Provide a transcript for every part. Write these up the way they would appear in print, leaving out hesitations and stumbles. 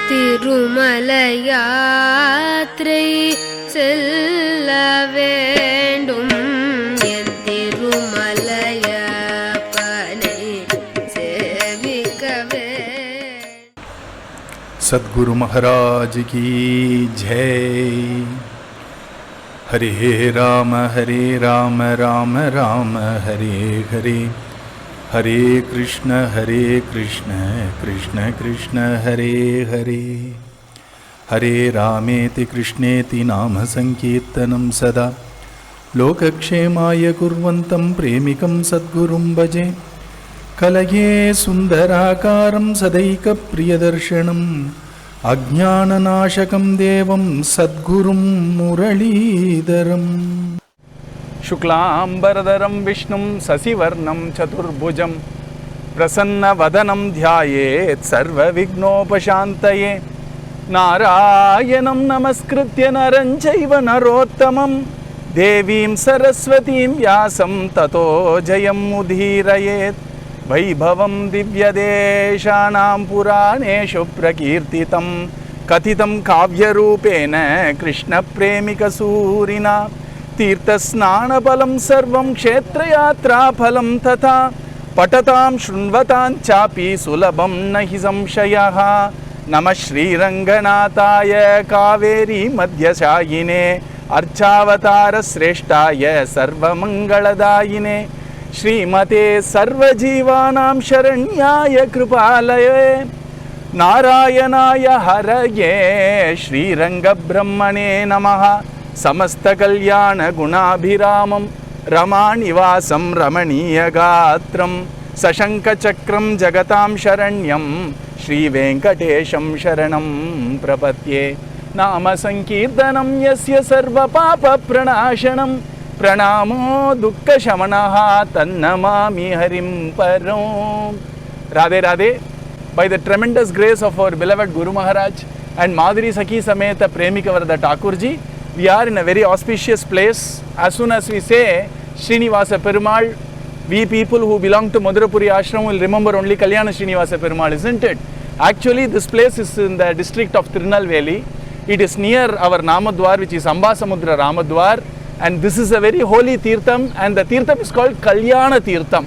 திருமல யாத்திரை செல்ல வேண்டும் என் திருமலையப்பனை சேவிக்கவே. सद्गुरु महाराज की जय. हरे राम राम राम हरे हरे, हरे कृष्ण कृष्ण कृष्ण हरे हरे. हरे रामेति कृष्णेति नाम संकीर्तनं सदा लोकक्षेमाय कुर्वन्तं प्रेमिकं सद्गुरुं भजे. कलये सुन्दराकारं सदैकप्रियदर्शनम् अज्ञाननाशकं देवं सद्गुरुं मुरलीधरम्. शुक्लांबरधरं विष्णुं शशिवर्णं चतुर्भुजं प्रसन्नवदनं ध्यायेत् सर्वविघ्नोपशान्तये. नारायणं नमस्कृत्य नरं चैव नरोत्तमं देवीं सरस्वतीं व्यासं ततो जयमुदीरयेत्. वैभवं दिव्यदेशानां पुराणेषु प्रकीर्तितं कथितं काव्यरूपेण कृष्णप्रेमिकसूरिना. तीर्थस्नानफलं सर्वं क्षेत्रयात्राफलं तथा पठतां शृण्वतां चापि सुलभं न हि संशयः. नमः श्रीरङ्गनाथाय कावेरी मध्यशायिने अर्चावतारश्रेष्ठाय सर्वमङ्गलदायिने श्रीमते सर्वजीवानां शरण्याय कृपालये. नारायणाय हरये श्रीरङ्गब्रह्मणे नमः. समस्तकल्याणगुणाभिरामं रमानिवासं रमणीयगात्रं सशङ्खचक्रं जगतां शरण्यं श्रीवेङ्कटेशं शरणं प्रपद्ये. नामसङ्कीर्तनं यस्य सर्वपापप्रणाशनं प्रणामो दुःखशमनः तन्नमामि हरिं परं. Radhe Radhe. By the tremendous grace of our beloved Guru Maharaj and Madhuri Sakhi Sameta Premikavarada Thakurji, we are in a very auspicious place. As soon as we say Srinivasa Perumal, we people who belong to Madhurapuri Ashram will remember only Kalyana Srinivasa Perumal, isn't it? Actually, this place is in the district of Tirunelveli. It is near our Namadwar, which is Ambasamudra Ramadwar. And this is a very holy Teertham, and the Teertham is called Kalyana Teertham.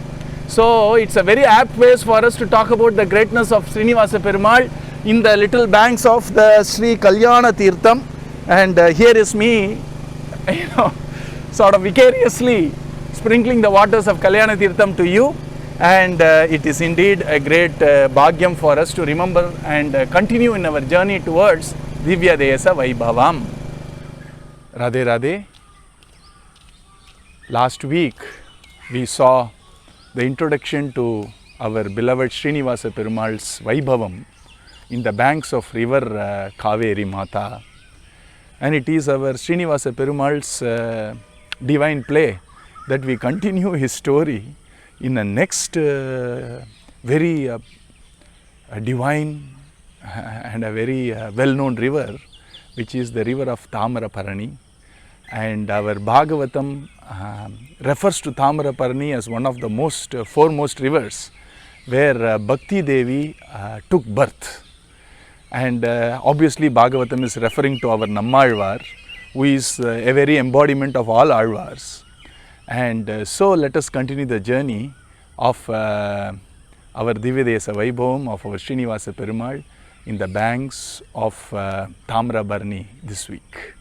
So it's a very apt place for us to talk about the greatness of Srinivasa Perumal in the little banks of the Sri Kalyana Teertham. And here is me, sort of vicariously sprinkling the waters of Kalyana Teertham to you. And it is indeed a great bhagyam for us to remember and continue in our journey towards Divyadesa Vaibhavam. Radhe Radhe. Last week we saw the introduction to our beloved Srinivasa Perumal's Vaibhavam in the banks of river Kaveri Mata. And it is our Srinivasa Perumal's divine play that we continue his story in the next very divine and a very well-known river, which is the river of Tamrabharani. And our Bhagavatam refers to Tamrabharani as one of the most foremost rivers where Bhakti Devi took birth. And obviously Bhagavatam is referring to our Nammalvar, who is a very embodiment of all Alvars. And so let us continue the journey of our Divyadesa Vaibhavam of our Srinivasa Perumal in the banks of Tamrabharani this week.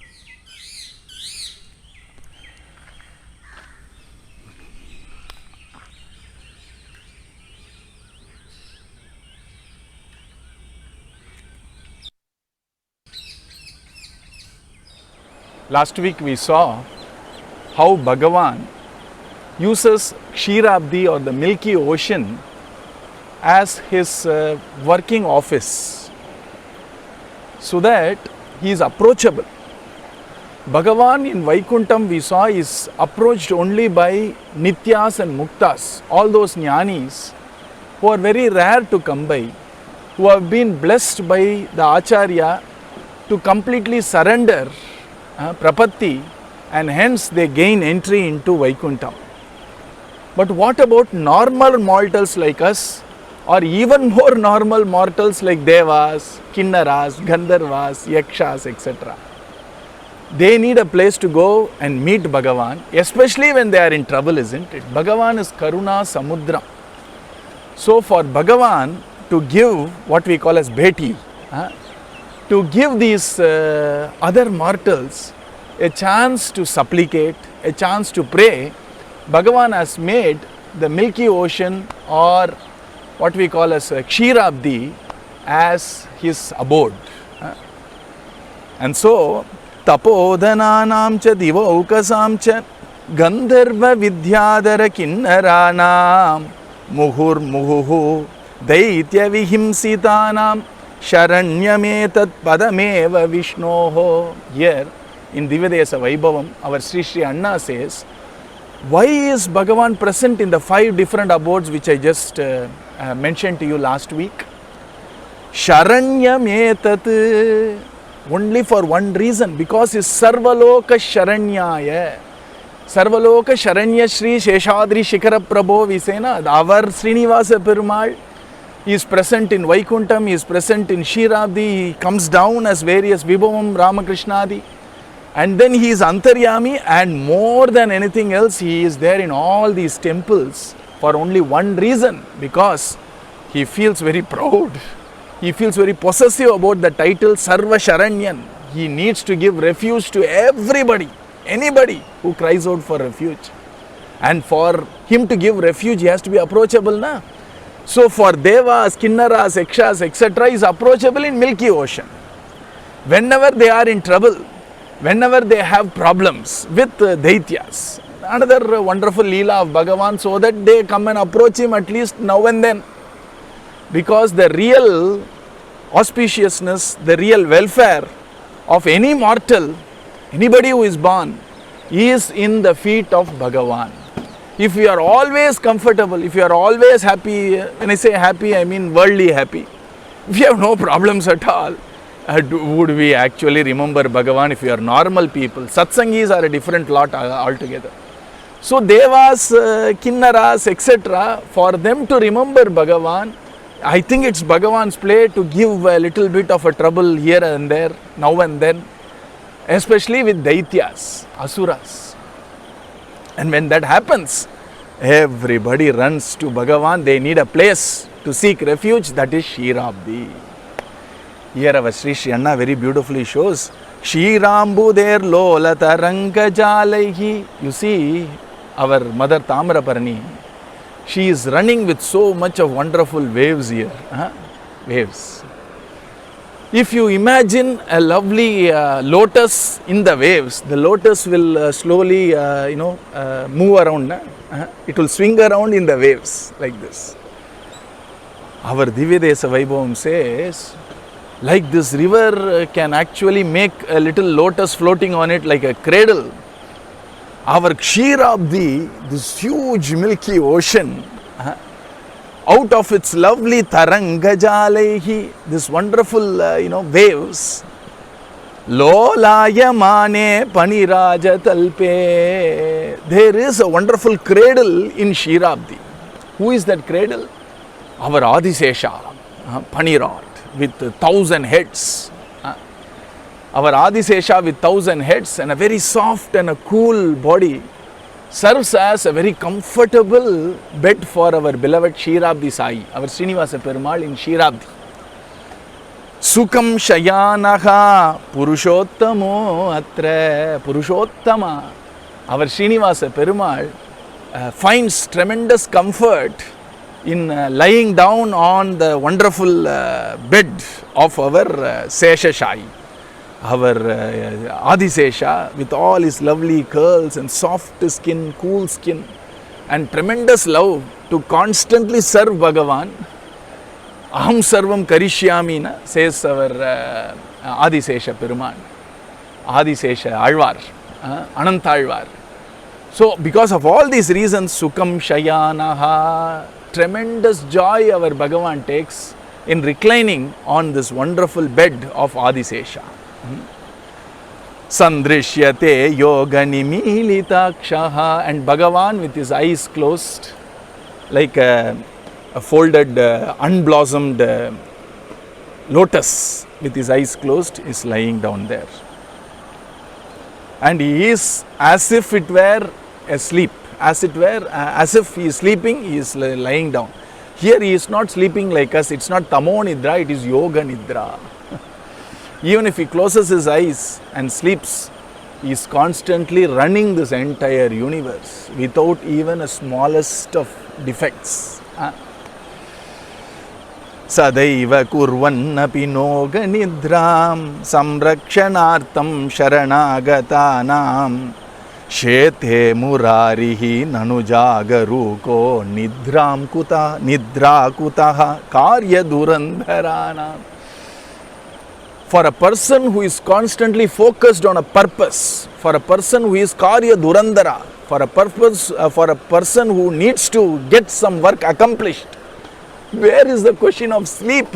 Last week we saw how Bhagavan uses Ksheerabdi or the Milky Ocean as his working office so that he is approachable. Bhagavan in Vaikuntham we saw is approached only by Nityas and Muktas, all those jnanis who are very rare to come by, who have been blessed by the Acharya to completely surrender Prapatti, and hence they gain entry into Vaikuntham. But what about normal mortals like us, or even more normal mortals like Devas, Kinnaras, Gandharvas, Yakshas, etc. They need a place to go and meet Bhagavan, especially when they are in trouble, isn't it? Bhagavan is Karuna Samudra. So for Bhagavan to give what we call as beti, to give these other mortals a chance to supplicate, a chance to pray, Bhagavan has made the Milky Ocean, or what we call as Kshirabdi, as his abode. And so, Tapodananam cha divaukasam cha Gandharva Vidyadara Kinnaranam Muhur Muhuhu Daitya Vihimsitanam Sharanyametat Padameva Vishnoho. Here in Divyadesa Vaibhavam, our Sri Sri Anna says, why is Bhagavan present in the 5 different abodes which I just mentioned to you last week? Sharanyametat, only for one reason, because he is Sarvaloka Sharanyaya. Sarvaloka Sharanya Shri Sheshadri Shikara Prabho, we say na, our Srinivasa Perumal, he is present in Vaikuntham, he is present in Kshirabdi, he comes down as various Vibhavam, Ramakrishnadi, and then he is Antaryami, and more than anything else, he is there in all these temples for only one reason, because he feels very proud. He feels very possessive about the title Sarva Sharanyan. He needs to give refuge to everybody, anybody who cries out for refuge. And for him to give refuge, he has to be approachable, na? So for Devas, Kinnaras, Yakshas, etc. is approachable in Milky Ocean. Whenever they are in trouble, whenever they have problems with Daityas, another wonderful Leela of Bhagavan, so that they come and approach him at least now and then. Because the real auspiciousness, the real welfare of any mortal, anybody who is born, is in the feet of Bhagavan. If you are always comfortable, if you are always happy, when I say happy, I mean worldly happy. If you have no problems at all, would we actually remember Bhagavan if you are normal people? Satsangis are a different lot altogether. So Devas, Kinnaras, etc., for them to remember Bhagavan, I think it's Bhagavan's play to give a little bit of a trouble here and there, now and then, especially with Daityas, Asuras. And when that happens, everybody runs to Bhagavan. They need a place to seek refuge, that is Kshirabdi. Here our Sri Sri Anna very beautifully shows Kshirambu der lolata rangajalaihi. You see, our mother Tamrabharani, she is running with so much of wonderful waves here. Waves. If you imagine a lovely lotus in the waves, the lotus will slowly, move around. It will swing around in the waves like this. Our Divyadesa Vaibhavam says, like this river can actually make a little lotus floating on it like a cradle. Our Kshirabdi, this huge milky ocean, out of its lovely tarangajalehi, this wonderful, waves, Lolayamane paniraja talpe, there is a wonderful cradle in Kshirabdi. Who is that cradle? Our Adisesha, Panirad, with 1,000 heads. Our Adisesha with 1,000 heads and a very soft and a cool body serves as a very comfortable bed for our beloved Kshirabdi Sai, our Srinivasa Perumal in Kshirabdi. Sukam Shayanaha Purushottamo Atre. Purushottama, our Srinivasa Perumal, finds tremendous comfort in lying down on the wonderful bed of our Seshashai, our Adisesha, with all his lovely curls and soft skin, cool skin, and tremendous love to constantly serve Bhagavan. Aham sarvam karishyami, says our Adisesha Perumal, Adisesha Alvar, Ananta Alvar. So because of all these reasons, Sukam Shayanaha, tremendous joy our Bhagavan takes in reclining on this wonderful bed of Adisesha. Sandrishyate yoga nimilitakshaha, and Bhagavan with his eyes closed, like a folded, unblossomed lotus with his eyes closed is lying down there. And he is as if it were asleep, as if he is sleeping, he is lying down. Here he is not sleeping like us, it's not tamo nidra, it is yoga nidra. Even if he closes his eyes and sleeps, he is constantly running this entire universe without even a smallest of defects. Sadaiva kurvannapi noga nidram samrakshanartam sharanagatanam shete murarihi nanujagaruko nidra kutaha karya durandharanam. For a person who is constantly focused on a purpose, for a person who is karya durandhara, for a person who needs to get some work accomplished, where is the question of sleep?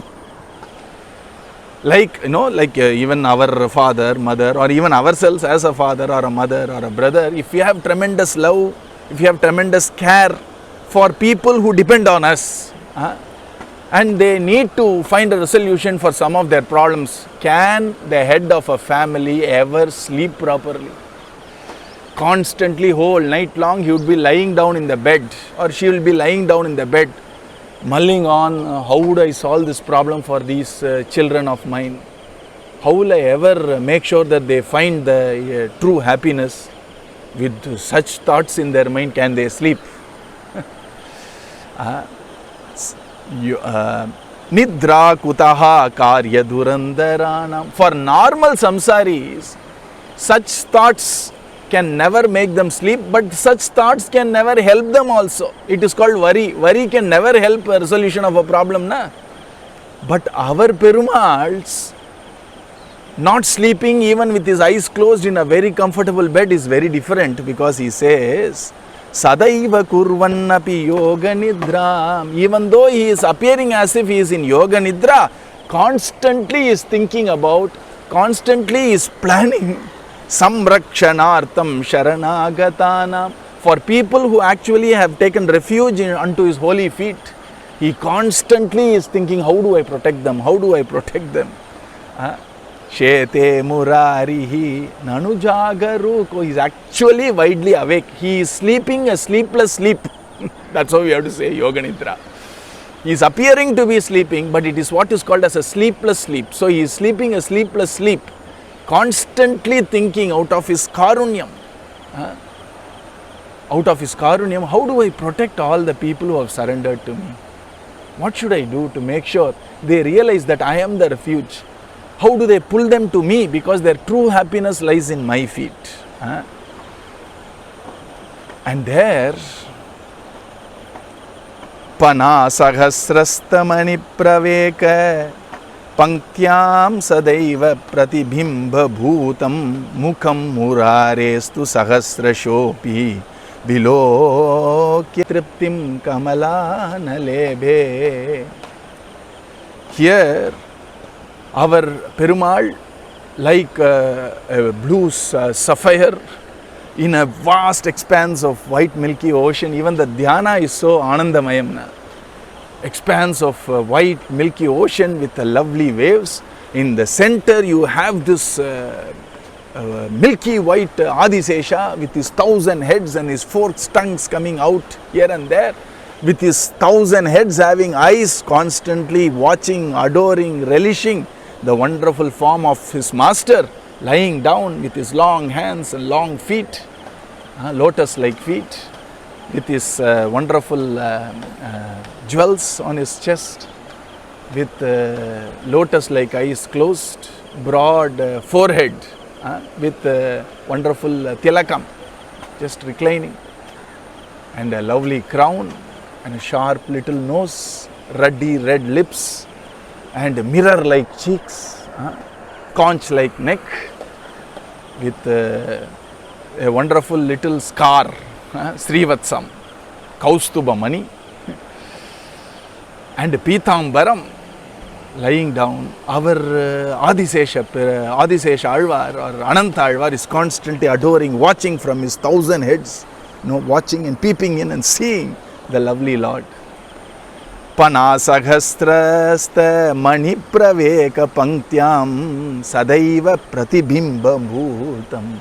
Even our father, mother, or even ourselves as a father or a mother or a brother, if we have tremendous love, if we have tremendous care for people who depend on us, and they need to find a resolution for some of their problems, can the head of a family ever sleep properly? Constantly, whole night long, he would be lying down in the bed, or she will be lying down in the bed, mulling on how would I solve this problem for these children of mine? How will I ever make sure that they find the true happiness? With such thoughts in their mind, can they sleep? Nidra kutaha karya durandharanam. For normal samsaris, such thoughts can never make them sleep, but such thoughts can never help them also. It is called worry. Worry can never help a resolution of a problem, na? But our Perumals, not sleeping even with his eyes closed in a very comfortable bed is very different, because he says, Sadaiva kurvannapi yoga nidra. Even though he is appearing as if he is in yoga nidra, constantly is thinking about, constantly is planning samrakshanartam sharanagatanam. For people who actually have taken refuge unto his holy feet, he constantly is thinking, how do I protect them? How do I protect them? Shete murarihi nanujagaruko. He is actually widely awake. He is sleeping a sleepless sleep. That's how we have to say yoga nidra. He is appearing to be sleeping, but it is what is called as a sleepless sleep. So he is sleeping a sleepless sleep, constantly thinking out of his karunyam. Out of his karunyam, how do I protect all the people who have surrendered to me? What should I do to make sure they realize that I am the refuge? How do they pull them to me? Because their true happiness lies in my feet. And there, Pana sahasrastamani praveka Panktyam sadaiva pratibhimba bhutam mukham murarestu sahasrashopi vilokya triptim kamalana lebe. Here, our Perumal, like a blue sapphire in a vast expanse of white milky ocean, even the dhyana is so anandamayam. Expanse of white milky ocean with the lovely waves. In the center you have this milky white Adisesha with his 1,000 heads and his 4 tongues coming out here and there, with his 1,000 heads having eyes, constantly watching, adoring, relishing the wonderful form of his master, lying down with his long hands and long feet, lotus-like feet, with his wonderful jewels on his chest, with lotus-like eyes closed, broad forehead, with wonderful tilakam, just reclining, and a lovely crown, and a sharp little nose, ruddy red lips, and mirror-like cheeks, conch-like neck, with a wonderful little scar, Srivatsam, Kaustuba mani, and Pitambaram, lying down. Our Adisesha Alvar or Ananta Alvar is constantly adoring, watching from his 1,000 heads, watching and peeping in and seeing the lovely Lord. Panasahasrasta mani praveka panktyam sadaiva pratibimba bhutam.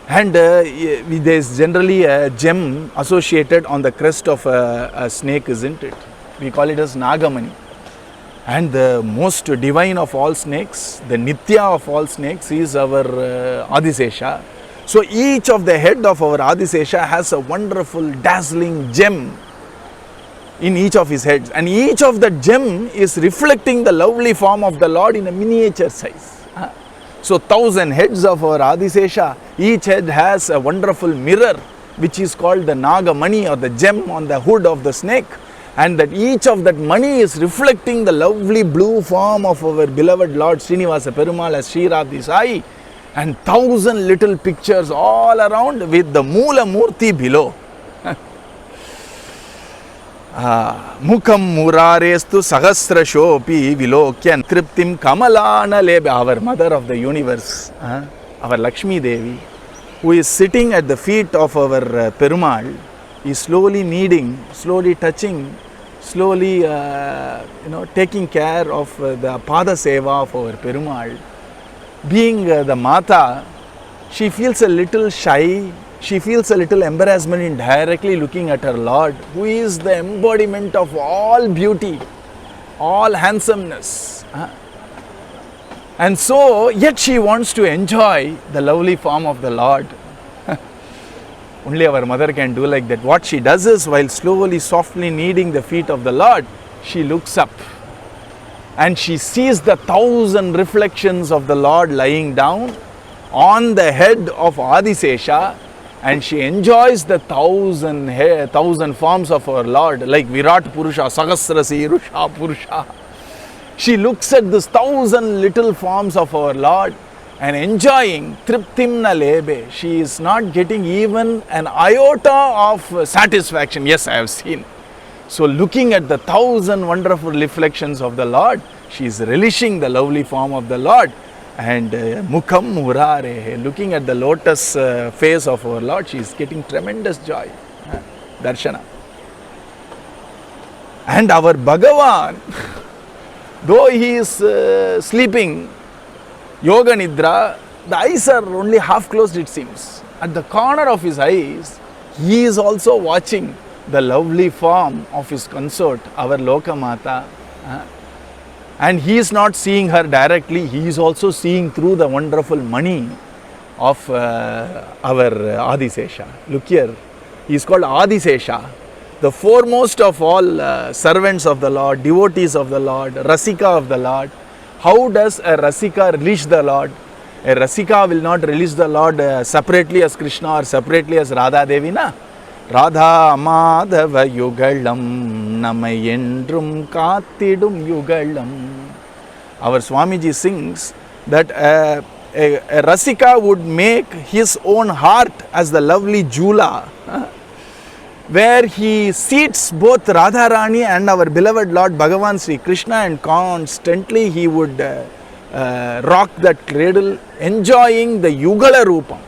And there is generally a gem associated on the crest of a snake, isn't it? We call it as Nagamani. And the most divine of all snakes, the Nitya of all snakes, is our Adisesha. So each of the head of our Adisesha has a wonderful dazzling gem in each of his heads. And each of the gem is reflecting the lovely form of the Lord in a miniature size. So 1,000 heads of our Adisesha, each head has a wonderful mirror which is called the Nagamani, or the gem on the hood of the snake, and that each of that mani is reflecting the lovely blue form of our beloved Lord Srinivasa Perumal as Sri Sai, and 1,000 little pictures all around with the Moola Murti below. Mukam murarestu sahasrashopi vilokyan triptim kamalana lebe. Our mother of the universe, our Lakshmi Devi, who is sitting at the feet of our Perumal, is slowly kneading, slowly touching, slowly taking care of the Pada Seva of our Perumal. Being the Mata, she feels a little shy. She feels a little embarrassment in directly looking at her Lord, who is the embodiment of all beauty, all handsomeness. And so, yet she wants to enjoy the lovely form of the Lord. Only our mother can do like that. What she does is, while slowly, softly kneading the feet of the Lord, she looks up and she sees the 1,000 reflections of the Lord lying down on the head of Adisesha. And she enjoys the 1,000 forms of our Lord, like Virat Purusha, Sahasrasi, Rusha Purusha. She looks at this 1,000 little forms of our Lord and enjoying Triptimna Lebe. She is not getting even an iota of satisfaction. Yes, I have seen. So looking at the 1,000 wonderful reflections of the Lord, she is relishing the lovely form of the Lord. And Mukham Murare, looking at the lotus face of our Lord, she is getting tremendous joy. Darshana. And our Bhagavan, though he is sleeping, Yoga Nidra, the eyes are only half closed, it seems. At the corner of his eyes, he is also watching the lovely form of his consort, our Lokamata. And he is not seeing her directly, he is also seeing through the wonderful mani of our Adisesha. Look here, he is called Adisesha, the foremost of all servants of the Lord, devotees of the Lord, Rasika of the Lord. How does a Rasika release the Lord? A Rasika will not release the Lord separately as Krishna or separately as Radha Devi, na? Radha Madhava Yugalam Namayendrum Katidum Yugalam. Our Swamiji sings that a Rasika would make his own heart as the lovely Jula, where he seats both Radharani and our beloved Lord Bhagavan Sri Krishna, and constantly he would rock that cradle, enjoying the Yugala Rupam.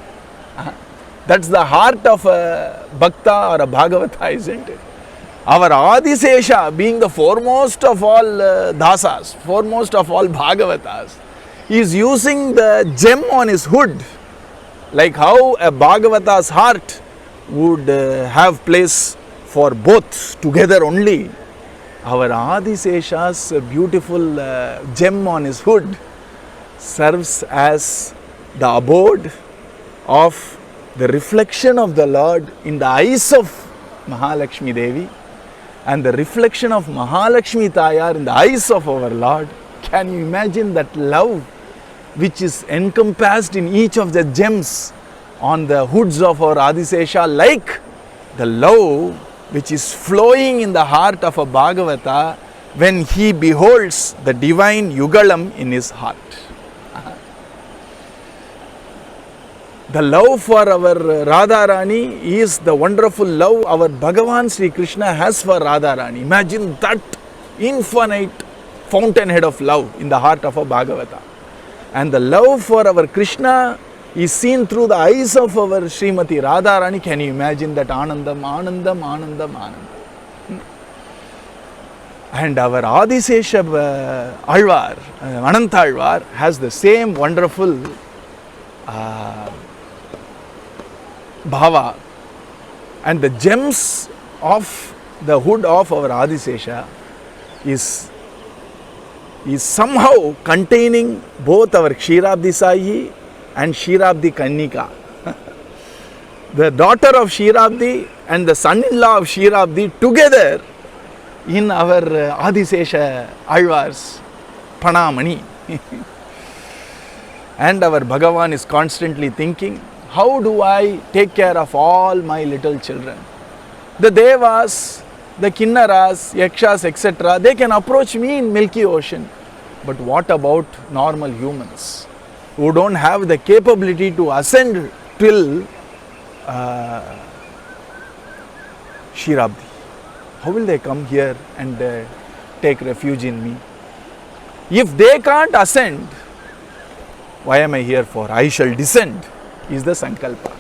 That's the heart of a Bhakta or a Bhagavata, isn't it? Our Adisesha, being the foremost of all Dasas, foremost of all Bhagavatas, is using the gem on his hood, like how a Bhagavata's heart would have place for both together only. Our Adisesha's beautiful gem on his hood serves as the abode of the reflection of the Lord in the eyes of Mahalakshmi Devi, and the reflection of Mahalakshmi Tayar in the eyes of our Lord. Can you imagine that love which is encompassed in each of the gems on the hoods of our Adisesha, like the love which is flowing in the heart of a Bhagavata when he beholds the divine Yugalam in his heart? The love for our Radharani is the wonderful love our Bhagavan Sri Krishna has for Radharani. Imagine that infinite fountainhead of love in the heart of a Bhagavata. And the love for our Krishna is seen through the eyes of our Srimati Radharani. Can you imagine that Anandam, Anandam, Anandam, Anandam? And our Adisesha Alvar, Ananta Alvar, has the same wonderful bhava. And the gems of the hood of our Adisesha is somehow containing both our Kshirabdi Sai and Kshirabdi Kannika. The daughter of Kshirabdi and the son-in-law of Kshirabdi together in our Adisesha Alvar's Panamani. And our Bhagavan is constantly thinking, how do I take care of all my little children? The Devas, the Kinnaras, Yakshas, etc., they can approach me in Milky Ocean. But what about normal humans who don't have the capability to ascend till Kshirabdi? How will they come here and take refuge in me? If they can't ascend, why am I here for? I shall descend, is the Sankalpa.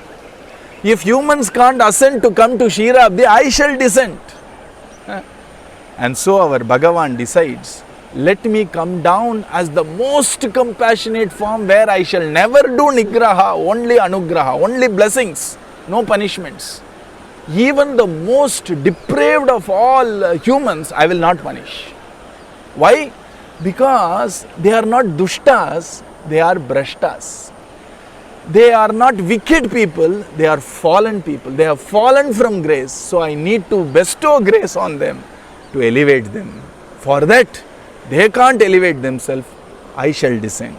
If humans can't ascend to come to Kshirabdi, I shall descend. And so our Bhagavan decides, let me come down as the most compassionate form where I shall never do nigraha, only anugraha, only blessings, no punishments. Even the most depraved of all humans, I will not punish. Why? Because they are not dushtas, they are brashtas. They are not wicked people, they are fallen people. They have fallen from grace, so I need to bestow grace on them to elevate them. For that, they can't elevate themselves, I shall descend.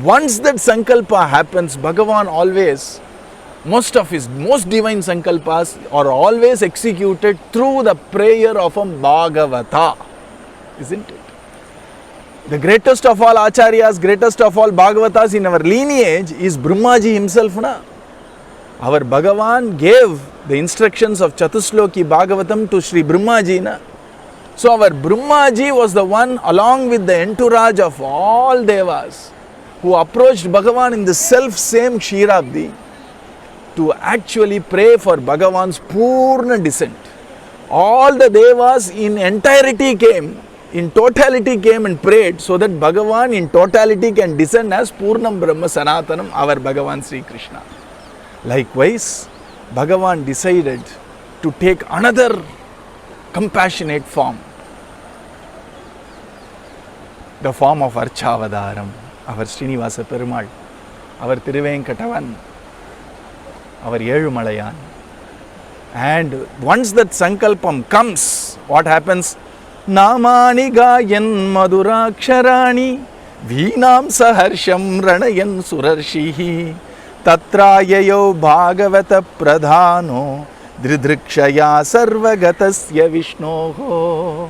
Once that sankalpa happens, Bhagavan always, most of his most divine sankalpas are always executed through the prayer of a Bhagavata, isn't it? The greatest of all acharyas, greatest of all Bhagavatas in our lineage is Brahmaji himself. Na? Our Bhagavan gave the instructions of Chatusloki Bhagavatam to Sri Brahmaji. Na? So our Brahmaji was the one, along with the entourage of all Devas, who approached Bhagavan in the self-same Kshirabdi to actually pray for Bhagavan's Purna descent. All the Devas in entirety came, in totality came and prayed so that Bhagavan in totality can descend as Purnam Brahma Sanatanam, our Bhagavan Sri Krishna. Likewise, Bhagavan decided to take another compassionate form, the form of Archavadaram, our Srinivasa Perumal, our Thiruvenkatavan, our Ezhumalayan. And once that Sankalpam comes, what happens? Namani gayan maduraksharani veenam saharsham ranayan surarshihi tatrayayo bhagavata pradhano dridrikshaya sarvagatasya vishnoho.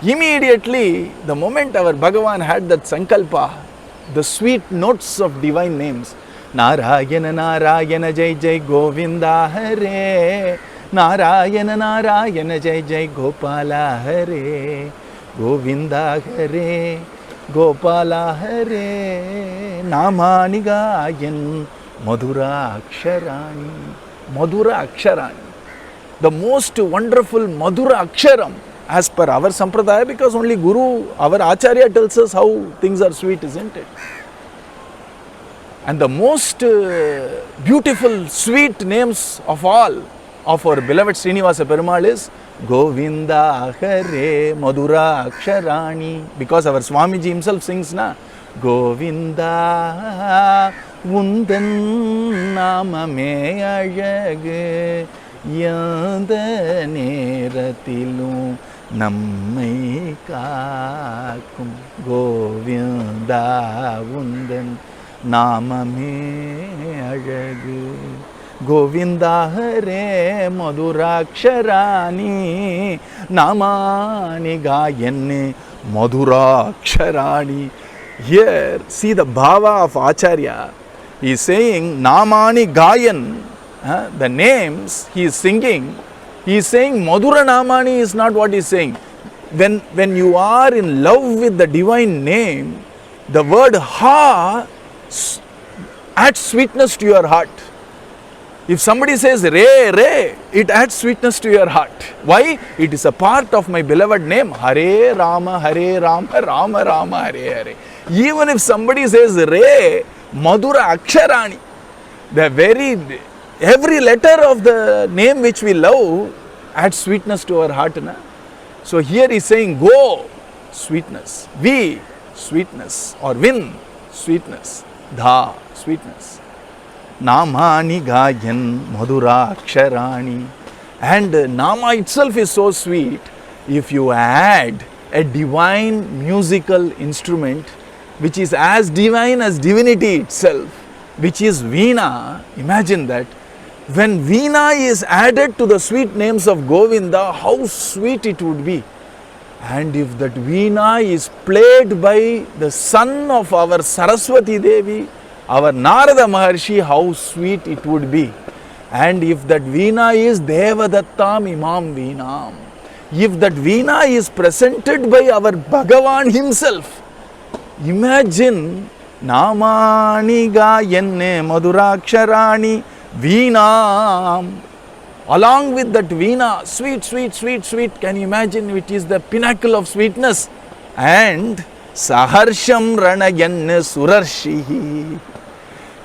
Immediately, the moment our Bhagavan had that sankalpa, the sweet notes of divine names, Narayana Narayana Jai Jai Govinda Hare, Narayana Narayana Jai Jai Gopala Hare, Govinda Hare, Gopala Hare, Namani Gayan Madhura Aksharani. Madhura Aksharani. The most wonderful Madhura Aksharam as per our Sampradaya, because only Guru, our Acharya tells us how things are sweet, isn't it? And the most beautiful, sweet names of all of our beloved Srinivasa Perumal is Govinda Hare Madhura Aksharani, because our Swamiji himself sings na Govinda Undan Namame Azhage Yanda Neratilu Nammai Kakum Govinda Undan Namame Azhage Govinda Hare Madhuraksharani Namani Gayane Madhuraksharani. Here, see the bhava of Acharya. He is saying Namani Gayan, the names he is singing. He is saying Madhura Namani is not what he is saying. When you are in love with the divine name, the word Ha adds sweetness to your heart. If somebody says Re, Re, it adds sweetness to your heart. Why? It is a part of my beloved name. Hare Rama, Rama Rama, Hare Hare. Even if somebody says Re, Madhura Aksharani, every letter of the name which we love adds sweetness to our heart. Na? So here he is saying Go, sweetness. Vi, sweetness. Or Vin, sweetness. Dha, sweetness. Namani gayan madhura aksharani. And Nama itself is so sweet. If you add a divine musical instrument which is as divine as divinity itself, which is Veena, imagine that. When Veena is added to the sweet names of Govinda, how sweet it would be. And if that Veena is played by the son of our Saraswati Devi, our Narada Maharshi, how sweet it would be. And if that Veena is Devadattam Imam Veenam, if that Veena is presented by our Bhagavan himself, imagine Namani Gayenne Madhuraksharani Veenam. Along with that Veena, sweet, sweet, sweet, sweet, can you imagine it is the pinnacle of sweetness? And Saharsham Ranayan Surarshihi.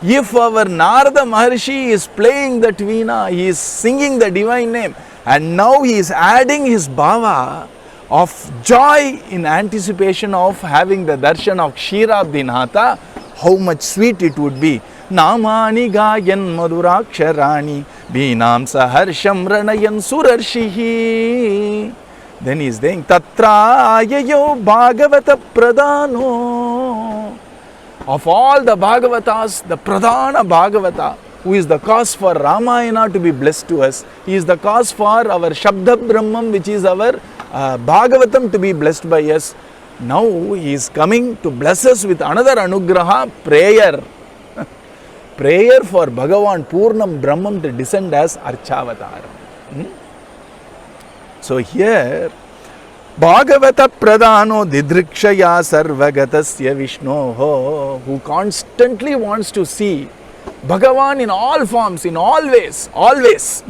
If our Narada Maharshi is playing that Veena, he is singing the divine name, and now he is adding his bhava of joy in anticipation of having the darshan of Ksheerabdinatha, how much sweet it would be. Namani gayan madhuraksharani Veenam saharsham ranayan surarshihi. Then he is saying Tatra ayayo bhagavata pradano. Of all the Bhagavatas, the Pradhana Bhagavata, who is the cause for Ramayana to be blessed to us, he is the cause for our Shabda Brahman, which is our Bhagavatam, to be blessed by us. Now he is coming to bless us with another Anugraha, prayer. Prayer for Bhagavan Purnam Brahman to descend as archavatara. So here, Bhagavata Pradhano Didrikshaya Sarvagatasya Vishnoho, who constantly wants to see Bhagavan in all forms, in all ways, always.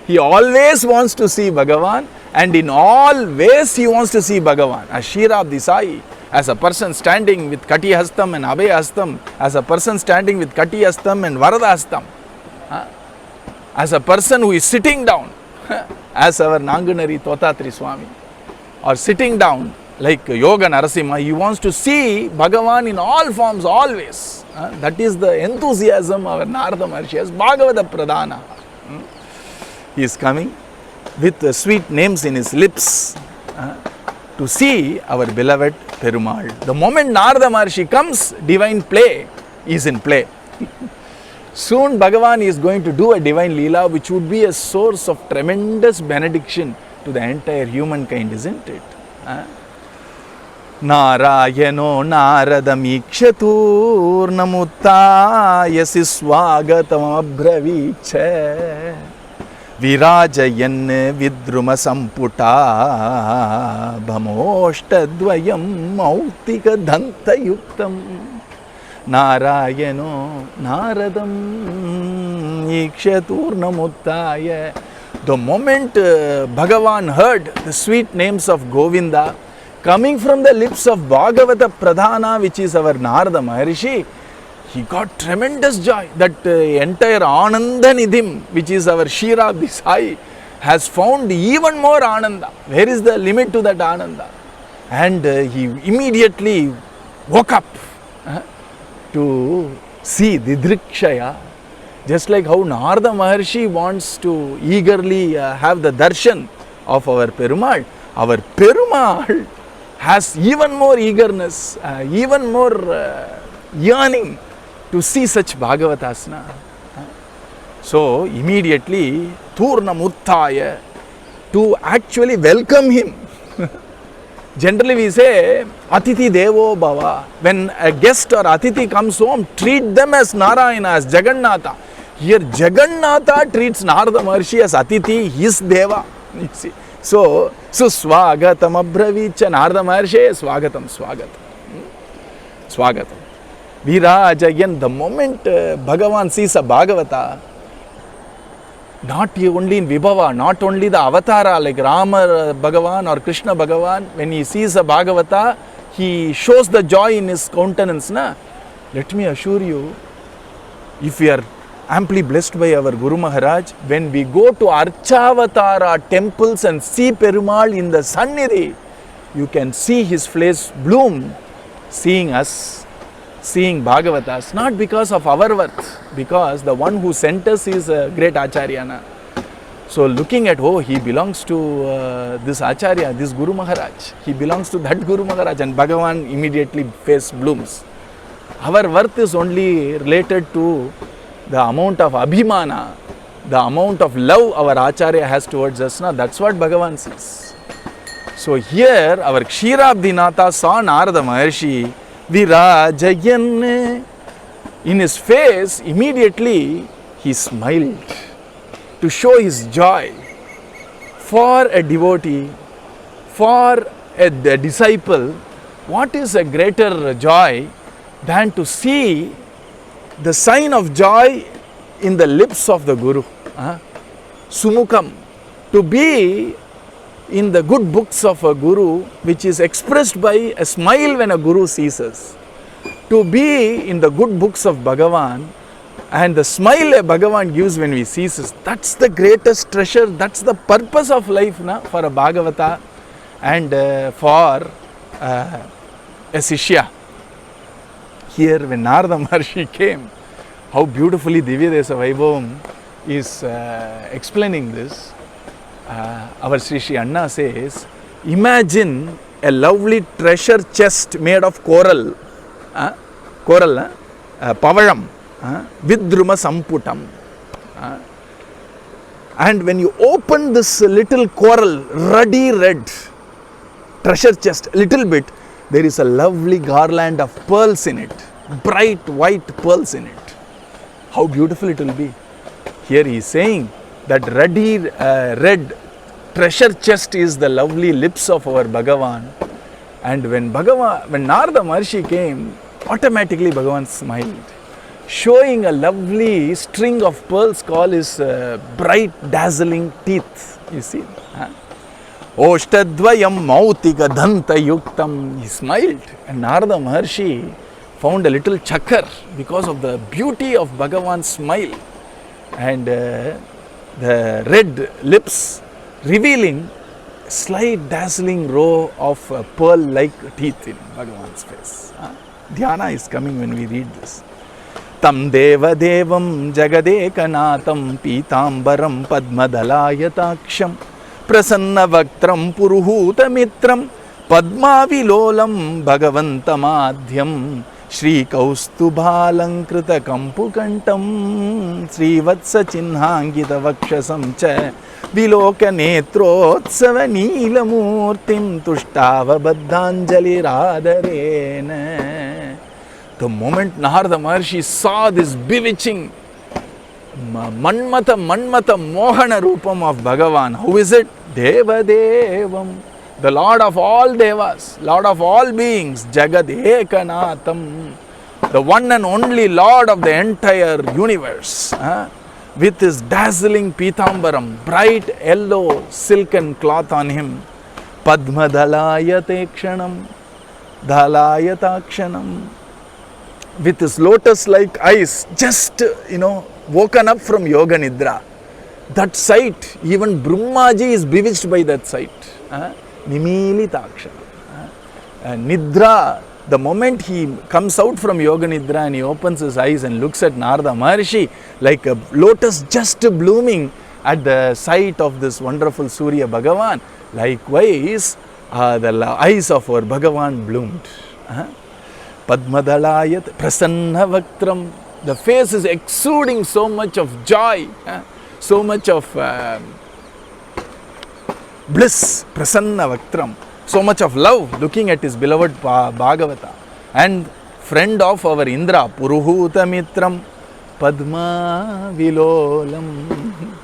He always wants to see Bhagavan, and in all ways he wants to see Bhagavan. As Ksheerabdi, as a person standing with Kati Hastam and Abhay Hastam, as a person standing with Kati Hastam and Varada Hastam, as a person who is sitting down, as our Nanganari Totatri Swami, or sitting down like Yoga Narasimha, he wants to see Bhagavan in all forms, always. That is the enthusiasm our Narada Maharshi has. Bhagavata Pradhana. He is coming with the sweet names in his lips to see our beloved Perumal. The moment Narada Maharshi comes, divine play is in play. Soon Bhagavan is going to do a divine Leela which would be a source of tremendous benediction to the entire humankind, isn't it? Narayano Naradamikshatur Namuttayasi Swagatam Abhraviche Virajayan Vidruma Samputa Bhamoštadvayam Mautika Dhanta Yuktam Narayano Naradam Ikshatuurnamuttaya. The moment Bhagavan heard the sweet names of Govinda coming from the lips of Bhagavata Pradhana, which is our Narada Maharshi, he got tremendous joy. That entire Ananda Nidhim, which is our Ksheerabdi Sai, has found even more Ananda. Where is the limit to that Ananda? And he immediately woke up to see Didrikshaya, just like how Narada Maharshi wants to eagerly have the darshan of our Perumal. Our Perumal has even more eagerness, even more yearning to see such Bhagavatasna. So immediately Turnamuttaya, to actually welcome him. Generally we say Atiti Devo Bhava. When a guest or Atiti comes home, treat them as Narayana, as Jagannatha. Here Jagannatha treats Narada Maharshi as Atiti, his Deva. You see. So Swagatam Abhravicha, Narada Maharshi, Swagatam. Virajayan, the moment Bhagavan sees a Bhagavata, not only in Vibhava, not only the avatara like Rama Bhagavan or Krishna Bhagavan, when he sees a Bhagavata, he shows the joy in his countenance. Na? Let me assure you, if we are amply blessed by our Guru Maharaj, when we go to archavatara temples and see Perumal in the Sannidhi, you can see his face bloom, seeing us, seeing Bhagavatas, not because of our worth, because the one who sent us is a great Acharyana. So looking at, oh, he belongs to this Acharya, this Guru Maharaj, he belongs to that Guru Maharaj, and Bhagavan immediately face blooms. Our worth is only related to the amount of abhimana, the amount of love our Acharya has towards us. Now, that's what Bhagavan sees. So here our Kshirabdinatha saw Narada Maharshi Virajayan. In his face, immediately he smiled to show his joy. For a devotee, for a disciple, what is a greater joy than to see the sign of joy in the lips of the Guru? Sumukam, to be in the good books of a Guru, which is expressed by a smile when a Guru sees us. To be in the good books of Bhagavan and the smile a Bhagavan gives when we sees us, that's the greatest treasure, that's the purpose of life for a Bhagavata and for a Sishya. Here when Narada Maharshi came, how beautifully Divyadesa Vaibhavam is explaining this. Our Sri Sri Anna says, imagine a lovely treasure chest made of coral, pavaram, vidruma samputam. And when you open this little coral, ruddy red treasure chest, little bit, there is a lovely garland of pearls in it, bright white pearls in it. How beautiful it will be. Here he is saying that ruddy red treasure chest is the lovely lips of our Bhagavan. And when Narada Maharshi came, automatically Bhagavan smiled, showing a lovely string of pearls called his bright dazzling teeth. You see? Oshtadvayam mautika dhanta yuktam. He smiled, and Narada Maharshi found a little chakar because of the beauty of Bhagavan's smile and the red lips revealing a slight dazzling row of pearl-like teeth in Bhagavan's face. Dhyana is coming when we read this. Tam deva devam jagadekanatam pitambaram padmadalayataaksham prasanna vaktram puruhuta mitram padmavilolam bhagavantamadhyam Shri Kaustubhalankrita Kampukantam Sri Vatsa Chinhangita Vakshasam Cha Viloka Netrotsava Neelamurtim Tushtava Baddhanjali Radharena. The moment Narada Maharshi saw this bewitching Manmata Mohana Rupam of Bhagavan, who is it? Deva Devam, the Lord of all Devas, Lord of all beings, Jagadekanatham, the one and only Lord of the entire universe, with his dazzling Pitambaram, bright yellow silken cloth on him, Padma Dalayatakshanam, with his lotus-like eyes, just, woken up from Yoga Nidra. That sight, even Brahmaji is bewitched by that sight. Nimilitaksha. Nidra, the moment he comes out from Yoga Nidra and he opens his eyes and looks at Narada Maharshi like a lotus just blooming at the sight of this wonderful Surya Bhagavan, likewise the eyes of our Bhagavan bloomed. Padmadalayat prasanna vaktram. The face is exuding so much of joy, so much of bliss, prasanna vaktram, so much of love looking at his beloved Bhagavata. And friend of our Indra, Puruhuta Mitram, Padma Vilolam.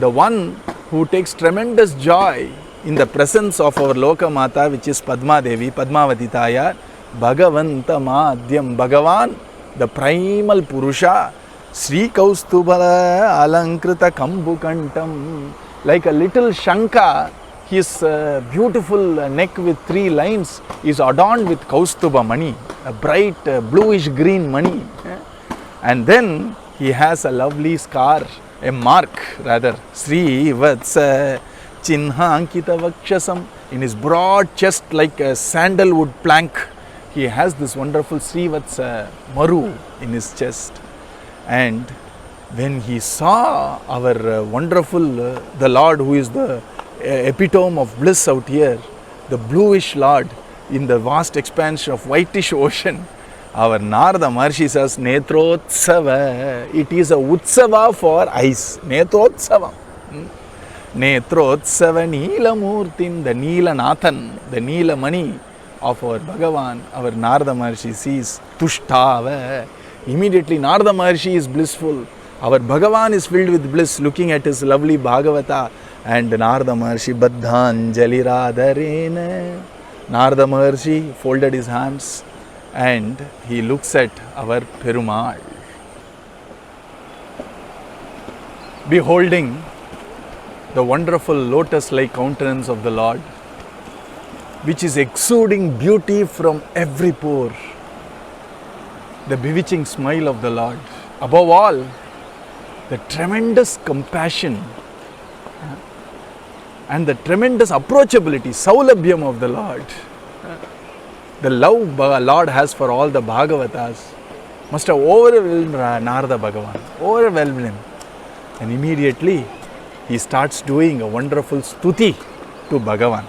The one who takes tremendous joy in the presence of our Loka Mata, which is Padma Devi, Padmavati Tayar, Bhagavanta Madhyam, Bhagavan, the primal Purusha, Sri Kaustubala Alankrita Kambukantam, like a little Shanka, his beautiful neck with 3 lines is adorned with Kaustuba money, a bright bluish green money. And then he has a lovely scar, a mark rather, Sri Vatsa Chinhankita Vakshasam, in his broad chest like a sandalwood plank. He has this wonderful Sri Vatsa Maru in his chest. And when he saw our wonderful, the Lord who is the epitome of bliss out here, the bluish Lord in the vast expanse of whitish ocean, our Narada Maharshi says, Netrotsava, it is a Utsava for eyes. Netrotsava. Netrotsava Neelamurtin, the Neelanathan, the Neelamani of our Bhagavan, our Narada Maharshi sees Tushtava. Immediately Narada Maharshi is blissful. Our Bhagavan is filled with bliss looking at his lovely Bhagavata. And Narada Maharshi Baddhanjali Radharena. Narada Maharshi folded his hands and he looks at our Perumal, beholding the wonderful lotus-like countenance of the Lord, which is exuding beauty from every pore. The bewitching smile of the Lord. Above all, the tremendous compassion and the tremendous approachability, saulabhyam of the Lord. The love Lord has for all the Bhagavatas must have overwhelmed Narada Bhagavan, overwhelmed him. And immediately he starts doing a wonderful stuti to Bhagavan.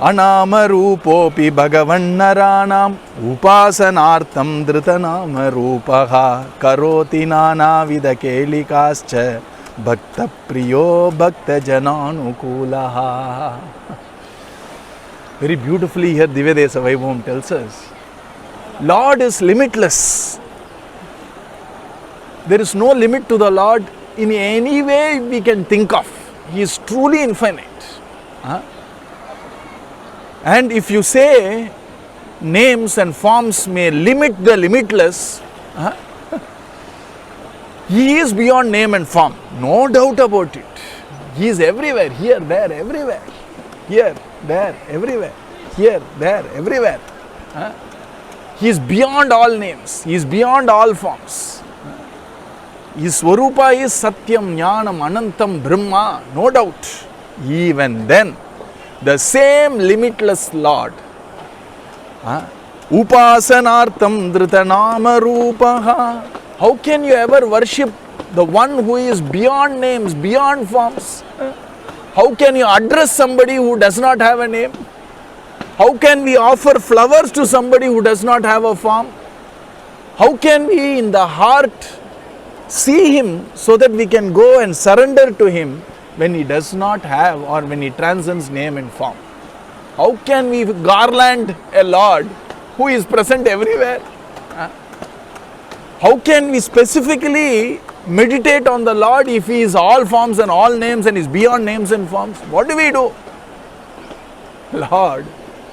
Anama rupopi Bhagavan naranam upasanartham dhritanama rupaha karoti nana vidakelikascha Bhakta Priyo Bhakta Jananukulaha. Very beautifully here Divyadesa Vaibhavam tells us, Lord is limitless. There is no limit to the Lord in any way we can think of. He is truly infinite. And if you say names and forms may limit the limitless, He is beyond name and form, no doubt about it. He is everywhere, here, there, everywhere. Here, there, everywhere. Here, there, everywhere. He is beyond all names. He is beyond all forms. His Swarupa is Satyam, Jnanam, Anantam, Brahma, no doubt. Even then, the same limitless Lord, Upasanartham Dhritanama Rupaha. How can you ever worship the one who is beyond names, beyond forms? How can you address somebody who does not have a name? How can we offer flowers to somebody who does not have a form? How can we in the heart see him so that we can go and surrender to him when he does not have or when he transcends name and form? How can we garland a Lord who is present everywhere? How can we specifically meditate on the Lord if He is all forms and all names and is beyond names and forms? What do we do? Lord,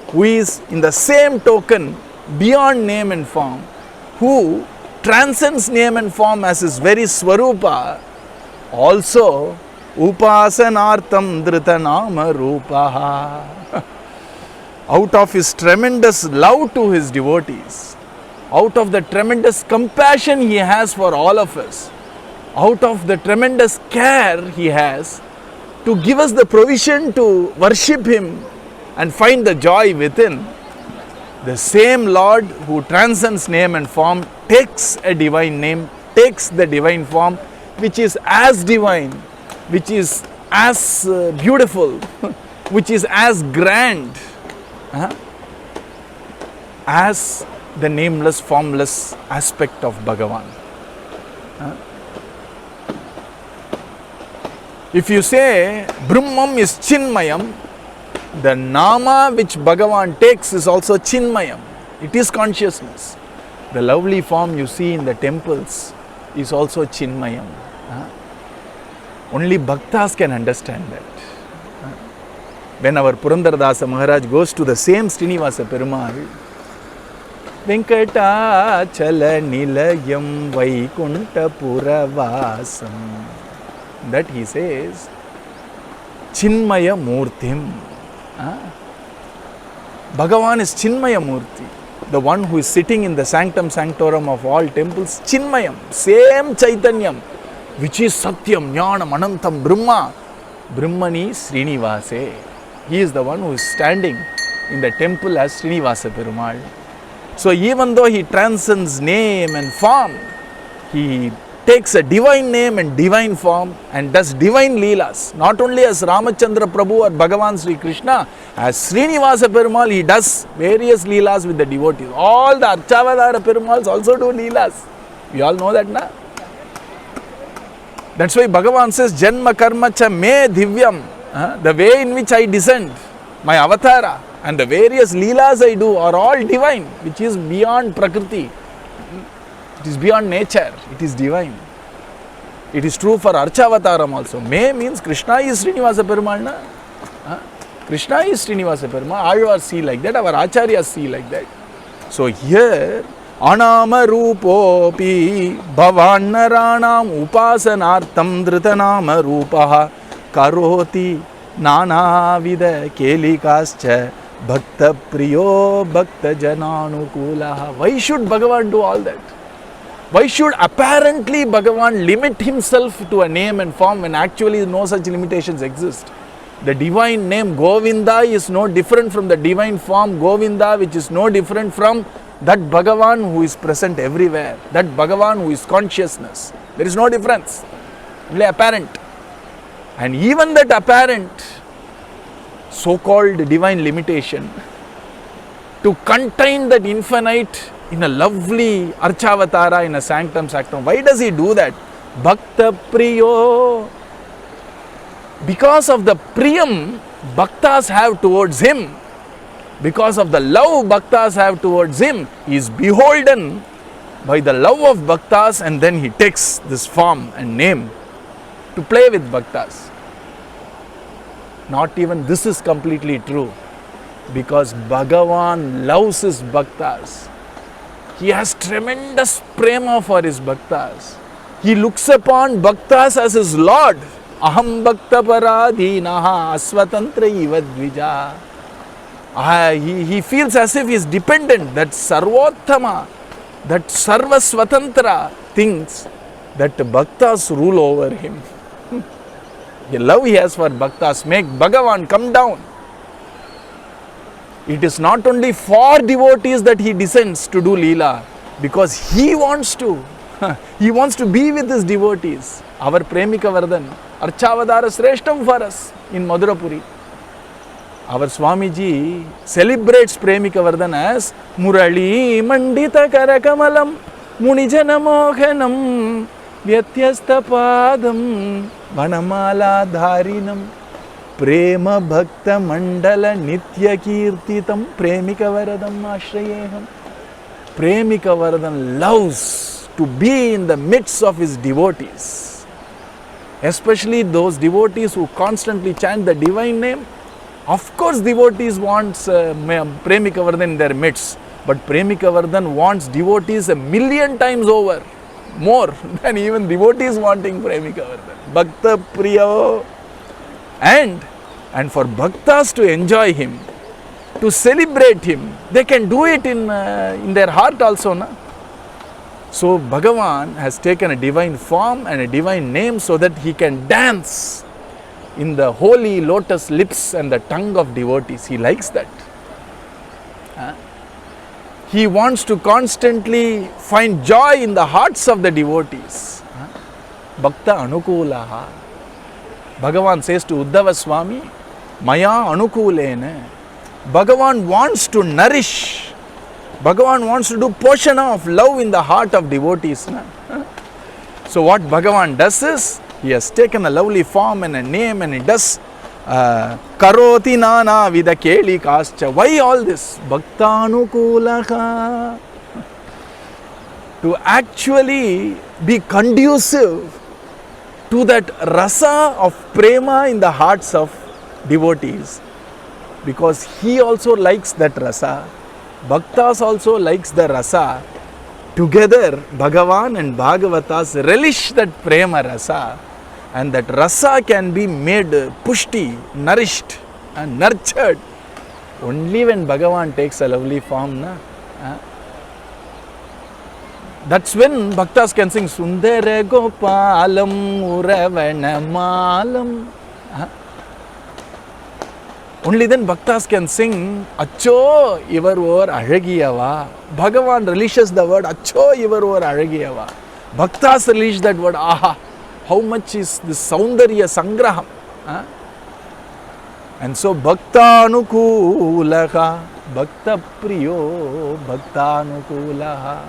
who is in the same token beyond name and form, who transcends name and form as His very Swarupa, also Upasanartham Dhritanama Rupaha. Out of His tremendous love to His devotees, out of the tremendous compassion He has for all of us, out of the tremendous care He has to give us the provision to worship Him and find the joy within, the same Lord who transcends name and form takes a divine name, takes the divine form, which is as divine, which is as beautiful, which is as grand as the nameless, formless aspect of Bhagavan. If you say Brahmam is Chinmayam, the Nama which Bhagavan takes is also Chinmayam. It is consciousness. The lovely form you see in the temples is also Chinmayam. Only Bhaktas can understand that. When our Purandaradasa Maharaj goes to the same Srinivasa Perumal, Venkatachala Nilayam Vaikunta Puravasam. That he says, Chinmaya Murtim. Bhagavan is Chinmaya Murti, the one who is sitting in the sanctum sanctorum of all temples. Chinmayam, same Chaitanyam, which is Satyam, Jnanam, Anantam, Brahma. Brahmani Srinivase. He is the one who is standing in the temple as Srinivasa Perumal. So even though he transcends name and form, he takes a divine name and divine form and does divine leelas. Not only as Ramachandra Prabhu or Bhagavan Sri Krishna, as Srinivasa Perumal, he does various leelas with the devotees. All the archavatara Perumals also do leelas. We all know that, na? That's why Bhagavan says, Janma karma cha me divyam. The way in which I descend, my avatara, and the various leelas I do are all divine, which is beyond prakriti. It is beyond nature. It is divine. It is true for archavataram also. Me means Krishna is Srinivasa Perumal, na? Krishna is Srinivasa Perumal. Alvars see like that. Our acharyas see like that. So here, Anama Rupopi Bhavannaranam Upasanartam Dhritanama Rupaha Karoti Nanavida Kelikascha Bhakta Priyo Bhakta Jananukulaha. Why should Bhagavan do all that? Why should apparently Bhagavan limit himself to a name and form when actually no such limitations exist? The divine name Govinda is no different from the divine form Govinda, which is no different from that Bhagavan who is present everywhere, that Bhagavan who is consciousness. There is no difference, only apparent. And even that apparent so-called divine limitation, to contain that infinite in a lovely archavatara, in a sanctum sanctum. Why does he do that? Bhakta Priyo. Because of the priyam Bhaktas have towards him, because of the love Bhaktas have towards him, he is beholden by the love of Bhaktas, and then he takes this form and name to play with Bhaktas. Not even this is completely true, because Bhagavan loves his Bhaktas. He has tremendous prema for his Bhaktas. He looks upon Bhaktas as his Lord. Aham Bhakta Paradhinaha Asvatantra Ivadvija. He feels as if he is dependent, that Sarvottama, that Sarva Swatantra thinks that Bhaktas rule over him. The love he has for Bhaktas make Bhagavan come down. It is not only for devotees that he descends to do Leela, because he wants to. He wants to be with his devotees. Our Premika Vardhan, Archavadara Sreshtam for us in Madhurapuri. Our Swamiji celebrates Premika Vardhan as Murali Mandita Karakamalam Munijana Mohanam Vyatyasta Padam Vanamala Dharinam Prema Bhakta Mandala Nitya Kirtitam Premika Vardhan Ashrayeham. Premika Vardhan loves to be in the midst of his devotees, especially those devotees who constantly chant the divine name. Of course, devotees wants Premika Vardhan in their midst, but Premika Vardhan wants devotees 1,000,000 times over, more than even devotees wanting Premika Vardhan. Bhakta Priya. And for Bhaktas to enjoy him, to celebrate him, they can do it in their heart also, na? So Bhagavan has taken a divine form and a divine name so that he can dance in the holy lotus lips and the tongue of devotees. He likes that. He wants to constantly find joy in the hearts of the devotees. Bhakta Anukulaha. Bhagavan says to Uddhava Swami, Maya Anukulena. Bhagavan wants to nourish. Bhagavan wants to do poshana of love in the heart of devotees. So what Bhagavan does is, he has taken a lovely form and a name, and he does Karoti Nana Vida Keli Kascha. Why all this? Bhaktanukulaha. To actually be conducive to that rasa of prema in the hearts of devotees. Because he also likes that rasa. Bhaktas also likes the rasa. Together, Bhagavan and Bhagavatas relish that prema rasa, and that rasa can be made pushti, nourished and nurtured only when Bhagavan takes a lovely form. That's when Bhaktas can sing Sundara Gopalam Uravana Malam. Only then Bhaktas can sing Acho Ivar Or Azhagiyava. Bhagavan relishes the word Acho Ivar Or Azhagiyava. Bhaktas relish that word. Aha! How much is this Saundarya Sangraham? And so Bhaktanukulaha, Bhakta Priyo, Bhaktanukulaha.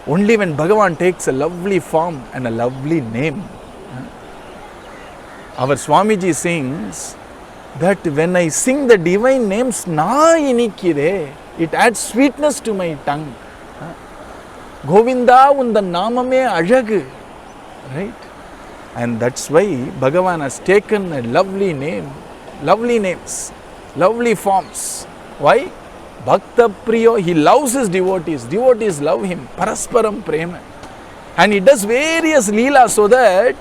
Only when Bhagavan takes a lovely form and a lovely name. Our Swamiji sings that when I sing the divine names, na inikire, it adds sweetness to my tongue. Govinda unda namame azhagu. Right? And that's why Bhagavan has taken a lovely name, lovely names, lovely forms. Why? Bhakta Priyo, he loves his devotees. Devotees love him. Parasparam prema. And he does various leelas so that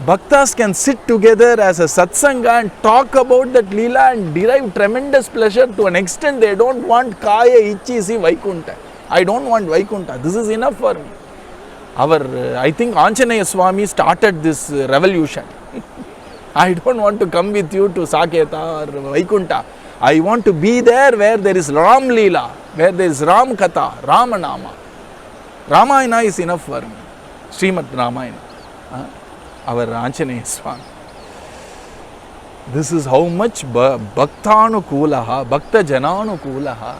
Bhaktas can sit together as a satsanga and talk about that leela and derive tremendous pleasure to an extent they don't want Kaya Ichi Si Vaikunta. I don't want Vaikunta. This is enough for me. I think Anjaneya Swami started this revolution. I don't want to come with you to Saketa or Vaikunta. I want to be there where there is Ram Leela, where there is Ram Katha, Ramanama. Ramayana is enough for me. Srimad Ramayana. Our Anjaneya Swami. This is how much Bhaktanukulaha, Bhakta Jananukulaha.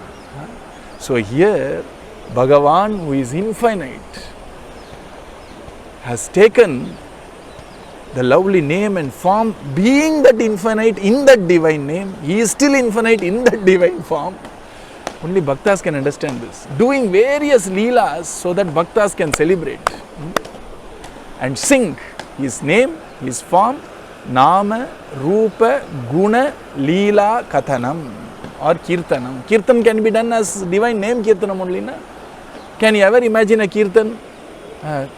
So here, Bhagavan, who is infinite, has taken the lovely name and form, being that infinite in that divine name. He is still infinite in that divine form. Only Bhaktas can understand this. Doing various leelas so that Bhaktas can celebrate and sing his name, his form, Nama, Rupa, Guna, Leela, Kathanam or Kirtanam. Kirtan can be done as divine name Kirtanam only. Na? Can you ever imagine a Kirtan?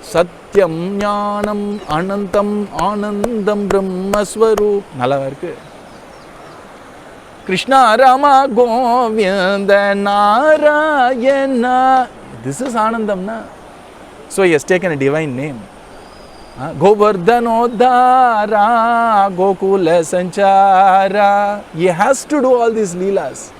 Satyam Jnanam Anantam Anandam Brahmaswarup. Nalla irukku. Krishna Rama Govinda Narayana. This is Anandam, na? So he has taken a divine name. Govardhanodhara Gokula Sanchara. He has to do all these leelas.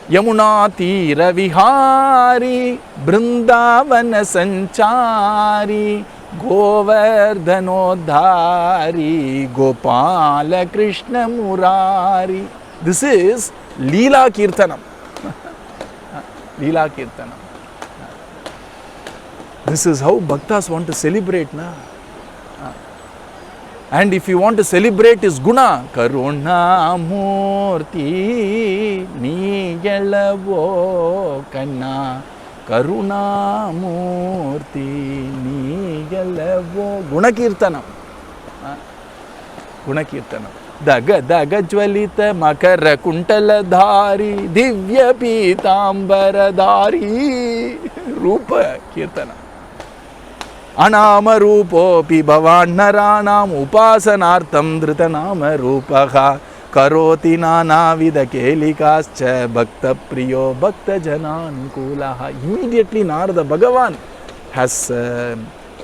Yamuna Tira Vihari Brindavana Sanchari Govardhanodhari Gopala Krishna Murari. This is Leela Kirtanam. Leela Kirtanam. This is how Bhaktas want to celebrate. Na? And if you want to celebrate his guna, Karuna Murti Nigalavo Kanna Karuna Murti Nigalavo Guna Kirtanam. Guna Kirtanam. Daga Daga Jwalita Makara Kuntala Dhari Divya Pitambara Dhari Rupa Kirtanam. Anama Rupopi Bhavannaranam Upasanartham Dhritanama Rupaha Karoti Nana Vida Kelikascha Bhakta Priyo Bhakta Janankulaha. Immediately Narada Bhagavan has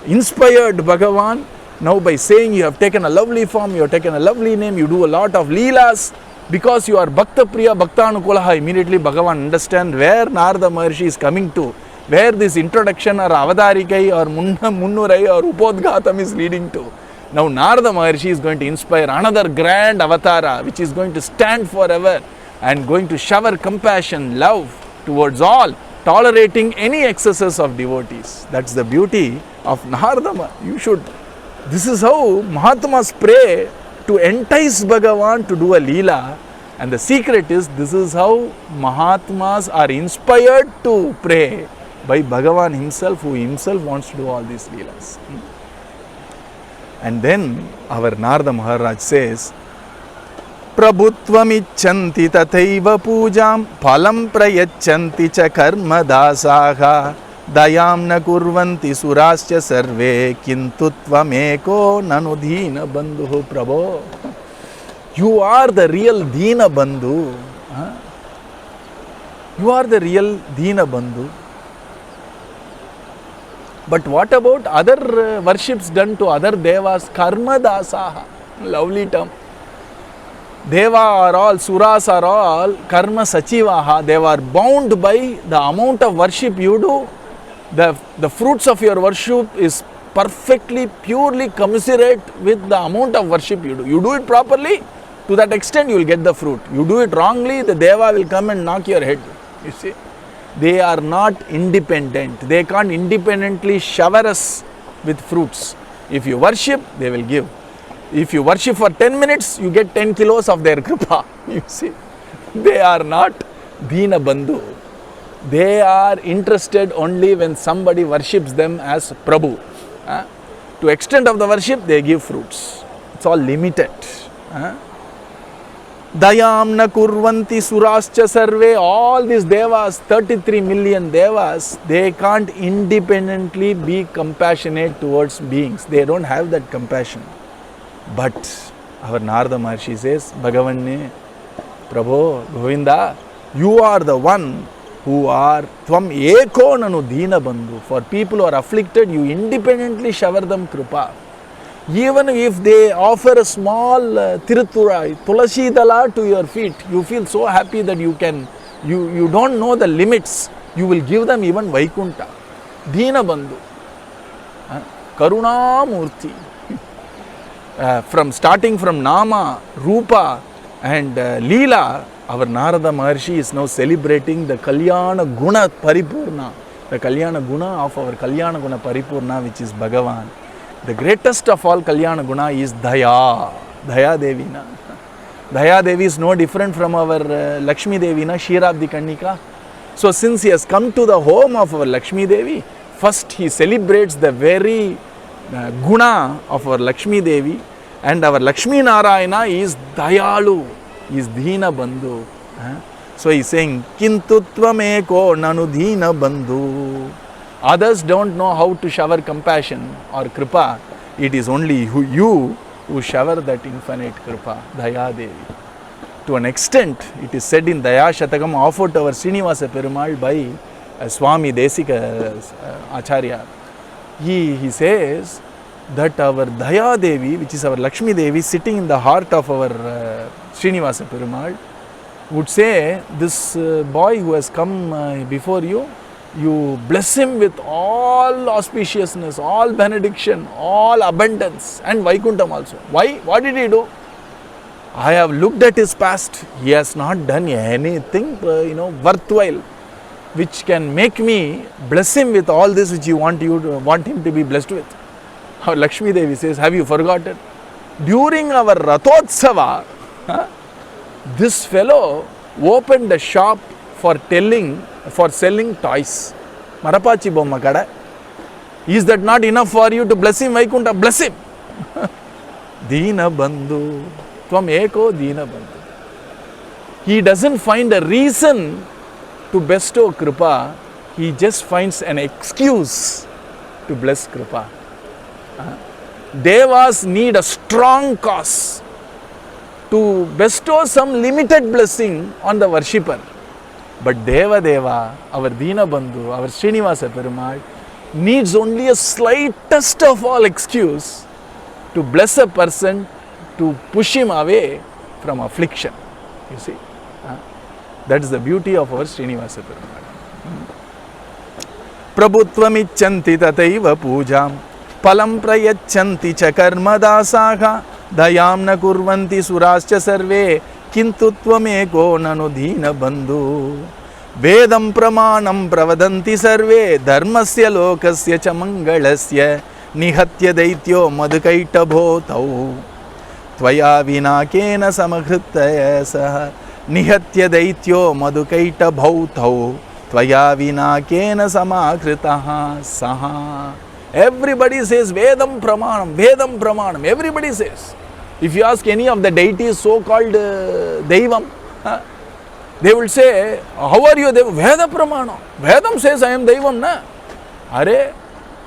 inspired Bhagavan. Now by saying you have taken a lovely form, you have taken a lovely name, you do a lot of leelas, because you are Bhakta Priya Bhaktanukulaha, immediately Bhagavan understands where Narada Maharshi is coming to, where this introduction or avadarikai or munnurai or upodghatam is leading to. Now Narada Maharshi is going to inspire another grand avatara which is going to stand forever and going to shower compassion, love towards all, tolerating any excesses of devotees. That's the beauty of Narada. You should. This is how Mahatmas pray to entice Bhagavan to do a leela. And the secret is, this is how Mahatmas are inspired to pray by Bhagavan himself, who himself wants to do all these leelas. And then our Narada Maharaj says, प्रभुत्वमिच्छन्ति तथैव पूजां फलं प्रयच्छन्ति च कर्मदासाः दयां न कुर्वन्ति सुराश्च सर्वे किन्तु त्वमेको ननु दीनबन्धुः. प्रभो, you are the real Deenabandhu. You are the real Deenabandhu. But what about other worships done to other devas? Karma dasaha. Lovely term. Deva are all, suras are all karma sachivaha. They were bound by the amount of worship you do. The fruits of your worship is perfectly, purely commensurate with the amount of worship you do. You do it properly, to that extent you will get the fruit. You do it wrongly, the deva will come and knock your head. You see, they are not independent. They can't independently shower us with fruits. If you worship, they will give. If you worship for 10 minutes, you get 10 kilos of their krupa. You see, they are not Deenabandhu. They are interested only when somebody worships them as Prabhu. To extent of the worship, they give fruits. It's all limited. Dayam na kurvanti surascha sarve. All these devas, 33 million devas, they can't independently be compassionate towards beings. They don't have that compassion. But our Narada Maharshi says, Bhagavan ne, Prabhu, Govinda, you are the one who are Tvam eko nanu deenabandhu. For people who are afflicted, you independently shower them krupa. Even if they offer a small tiruthurai, tulasi dala to your feet, you feel so happy that you don't know the limits. You will give them even Vaikunta. Deenabandhu. Karunamurti. Starting from Nama, Rupa and Leela, our Narada Maharshi is now celebrating the Kalyana Guna Paripurna. The Kalyana Guna of our Kalyana Guna Paripurna, which is Bhagavan. The greatest of all Kalyana Guna is Daya. Daya Devi. Daya Devi is no different from our Lakshmi Devi, Shirabdi Kannika. So since he has come to the home of our Lakshmi Devi, first he celebrates the very guna of our Lakshmi Devi, and our Lakshmi Narayana is Dayalu, is Deenabandhu. So he is saying, Kintu tvameko nanu Deenabandhu. Others don't know how to shower compassion or krupa. It is only you who shower that infinite krupa, Daya Devi. To an extent, it is said in Daya Shatakam offered to our Srinivasa Perumal by Swami Desika Acharya. He says that our Daya Devi, which is our Lakshmi Devi, sitting in the heart of our Srinivasa Perumal, would say, this boy who has come before you, you bless him with all auspiciousness, all benediction, all abundance, and Vaikuntham also. Why? What did he do? I have looked at his past. He has not done anything, worthwhile, which can make me bless him with all this which you want him to be blessed with. Our Lakshmi Devi says, have you forgotten? During our Rathotsava, this fellow opened a shop for selling toys. Marapachi Bomma Kada. Is that not enough for you to bless him, Vaikunta? Bless him. Deenabandhu. Tvam eko Deenabandhu. He doesn't find a reason to bestow krupa. He just finds an excuse to bless krupa. Devas need a strong cause to bestow some limited blessing on the worshipper. But Deva, our Deenabandhu, our Srinivasa Perumal, needs only a slightest of all excuse to bless a person, to push him away from affliction. You see, that is the beauty of our Srinivasa Perumal. Prabhutvam tataiva pujam palam prayachanti cha karma dasaha dayam na kurvanti surascha sarve kintu tvameko nanu Deenabandhu. Vedam pramanam pravadanti sarve dharmasya lokasya cha mangalasya nihatya daityo madhukaita bhotau tvaya vinakena samaghritaya saha nihatya daityo madhukaita bhautau tvaya vinakena samakritaha saha. Everybody says Vedam Pramanam, Vedam Pramanam. Everybody says. If you ask any of the deities, so-called Deivam, they will say, how are you? Veda Pramana. Vedam says I am Deivam, na? Are,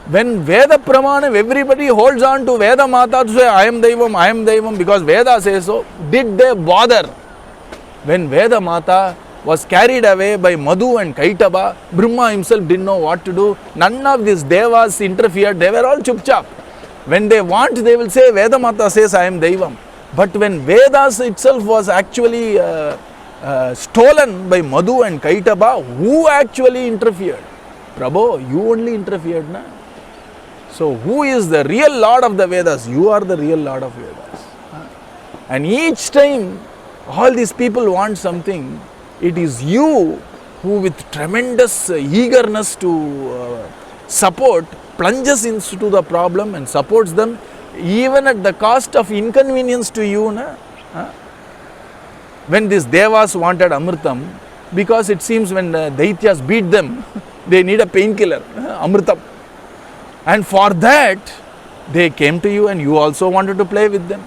when Veda Pramana, everybody holds on to Veda Mata to say I am Deivam because Veda says so. Did they bother? When Veda Mata was carried away by Madhu and Kaitaba, Brahma himself didn't know what to do. None of these devas interfered. They were all chup-chap. When they want, they will say Veda Mata says I am Deivam. But when Vedas itself was actually stolen by Madhu and Kaitaba, who actually interfered? Prabhu, you only interfered, na? So who is the real Lord of the Vedas? You are the real Lord of Vedas. And each time all these people want something, it is you who with tremendous eagerness to support plunges into the problem and supports them even at the cost of inconvenience to you. Na? When these devas wanted Amritam, because it seems when Daityas beat them, they need a painkiller, Amritam. And for that, they came to you and you also wanted to play with them.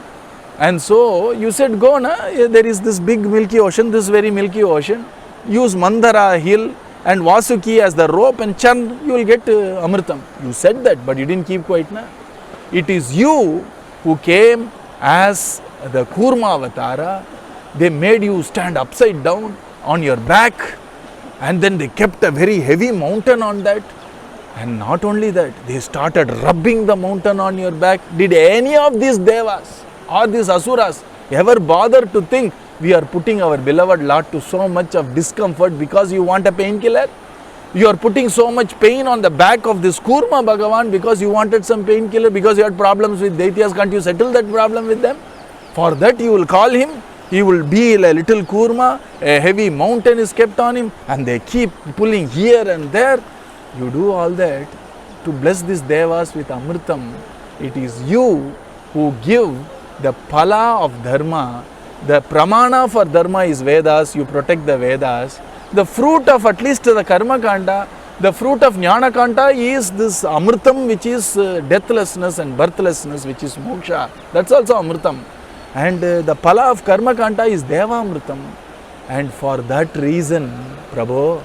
And so you said, go, na? There is this big milky ocean, this very milky ocean. Use Mandara hill and Vasuki as the rope and churn, you will get Amritam. You said that, but you didn't keep quiet. Na? It is you who came as the Kurma Avatara. They made you stand upside down on your back, and then they kept a very heavy mountain on that. And not only that, they started rubbing the mountain on your back. Did any of these devas or these asuras ever bother to think we are putting our beloved Lord to so much of discomfort because you want a painkiller? You are putting so much pain on the back of this Kurma Bhagavan because you wanted some painkiller, because you had problems with Daityas. Can't you settle that problem with them? For that you will call him. He will be a little Kurma, a heavy mountain is kept on him, and they keep pulling here and there. You do all that to bless these devas with Amritam. It is you who give the pala of dharma. The pramana for dharma is Vedas. You protect the Vedas. The fruit of at least the karma kanda, the fruit of jnana kanda is this Amritam, which is deathlessness and birthlessness, which is moksha. That's also Amritam. And the pala of karma kanda is Deva Amritam. And for that reason, Prabhu,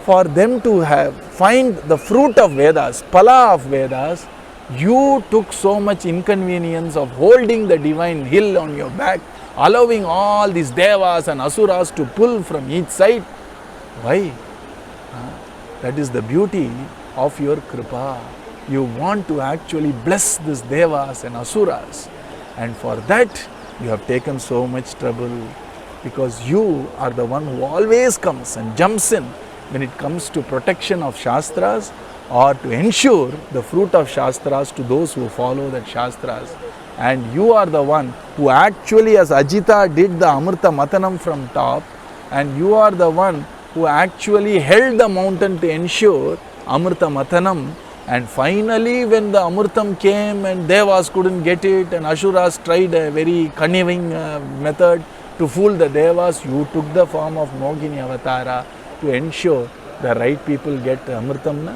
for them to find the fruit of Vedas, pala of Vedas, you took so much inconvenience of holding the divine hill on your back, allowing all these devas and asuras to pull from each side. Why? That is the beauty of your krupa. You want to actually bless these devas and asuras, and for that you have taken so much trouble, because you are the one who always comes and jumps in when it comes to protection of Shastras or to ensure the fruit of Shastras to those who follow that Shastras. And you are the one who actually, as Ajita did the Amrita Matanam from top, and you are the one who actually held the mountain to ensure Amrita Matanam. And finally, when the Amritam came and Devas couldn't get it and Asuras tried a very cunning method to fool the Devas, you took the form of Mogini Avatara to ensure the right people get Amritam. Na?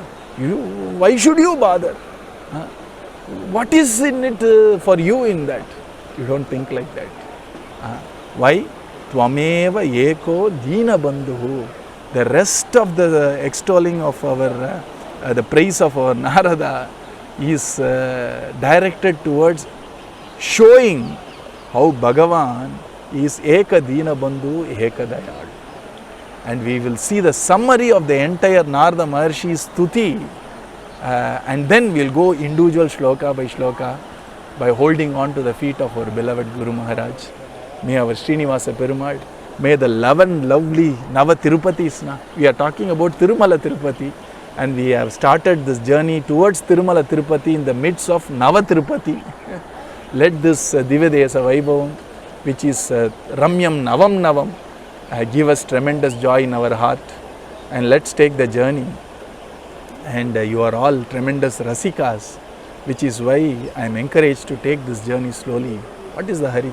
Why should you bother? What is in it for you in that? You don't think like that. Why? Tvameva eko dina bandhu. The rest of the extolling of our the praise of our Narada is directed towards showing how Bhagavan is Eka Dina Bandhu Eka Dayal. And we will see the summary of the entire Narada Maharshi's stuti, and then we will go individual shloka by shloka by holding on to the feet of our beloved Guru Maharaj. May our Srinivasa Perumal, may the 11 lovely Nava Tirupatis, we are talking about Tirumala Tirupati, and we have started this journey towards Tirumala Tirupati in the midst of Nava Tirupati. Let this Divyadesa Vaibhavam, which is Ramyam Navam Navam, give us tremendous joy in our heart, and let's take the journey. And you are all tremendous rasikas, which is why I am encouraged to take this journey slowly. What is the hurry?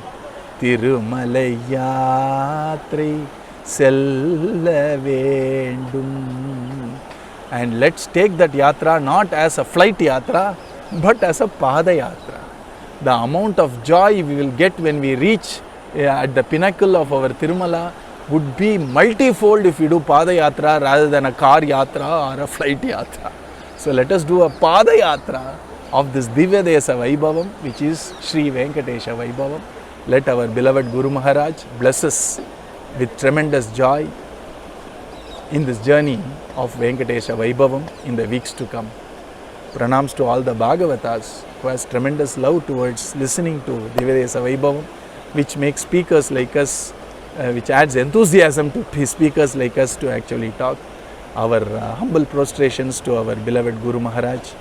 Tirumalai Yatrai Sella Vendum. And let's take that yatra not as a flight yatra, but as a pada yatra. the amount of joy we will get when we reach at the pinnacle of our Tirumala would be multifold if we do Pada Yatra rather than a car yatra or a flight yatra. So let us do a Pada Yatra of this Divyadesa Vaibhavam, which is Sri Venkatesha Vaibhavam. Let our beloved Guru Maharaj bless us with tremendous joy in this journey of Venkatesha Vaibhavam in the weeks to come. Pranams to all the Bhagavatas who has tremendous love towards listening to Divyadesa Vaibhavam, which makes speakers like us, which adds enthusiasm to speakers like us to actually talk. Our humble prostrations to our beloved Guru Maharaj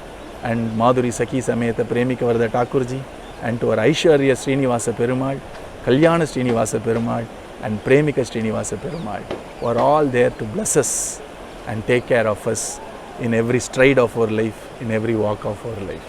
and Madhuri Sakhi Sameta Premika Varda Thakurji, and to our Aishwarya Srinivasa Perumal, Kalyana Srinivasa Perumal and Premika Srinivasa Perumal, who are all there to bless us and take care of us in every stride of our life, in every walk of our life.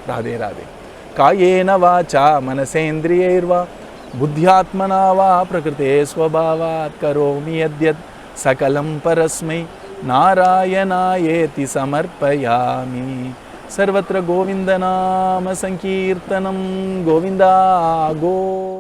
Radhe Radhe. Kayena vacha manasendriyirva buddhyatmana va prakrite swabhavat karomi yadyat sakalam parasmai narayanaayeti samarpayami. Sarvatra Govinda Nama Sankirtanam Govinda Go